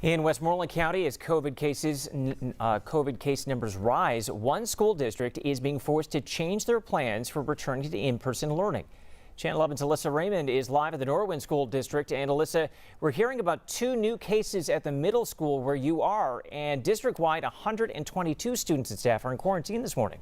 In Westmoreland County, as COVID case numbers rise, one school district is being forced to change their plans for returning to in-person learning. Channel 11's Alyssa Raymond is live at the Norwin School District. And Alyssa, we're hearing about 2 new cases at the middle school where you are, and district-wide 122 students and staff are in quarantine this morning.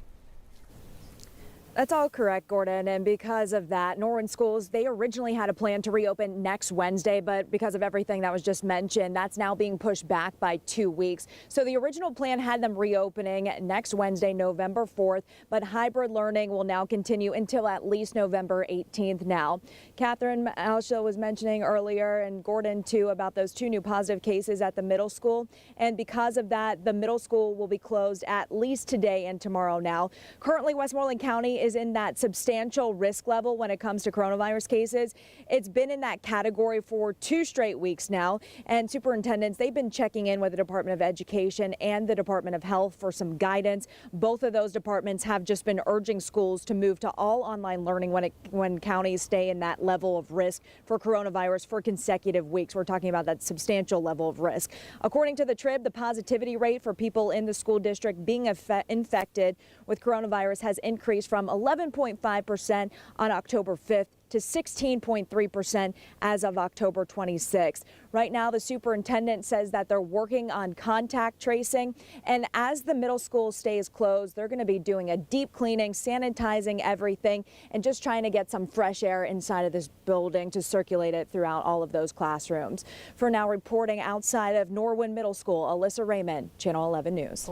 That's all correct, Gordon, and because of that, Norwin schools, they originally had a plan to reopen next Wednesday, but because of everything that was just mentioned, that's now being pushed back by 2 weeks. So the original plan had them reopening next Wednesday, November 4th, but hybrid learning will now continue until at least November 18th now. Catherine also was mentioning earlier, and Gordon too, about those 2 new positive cases at the middle school, and because of that, the middle school will be closed at least today and tomorrow now. Currently, Westmoreland County is in that substantial risk level when it comes to coronavirus cases. It's been in that category for 2 straight weeks now, and superintendents, they've been checking in with the Department of Education and the Department of Health for some guidance. Both of those departments have just been urging schools to move to all online learning when counties stay in that level of risk for coronavirus for consecutive weeks. We're talking about that substantial level of risk. According to the Trib, the positivity rate for people in the school district being infected with coronavirus has increased from 11.5% on October 5th to 16.3% as of October 26th. Right now, the superintendent says that they're working on contact tracing, and as the middle school stays closed, they're going to be doing a deep cleaning, sanitizing everything, and just trying to get some fresh air inside of this building to circulate it throughout all of those classrooms. For now, reporting outside of Norwin Middle School, Alyssa Raymond, Channel 11 News.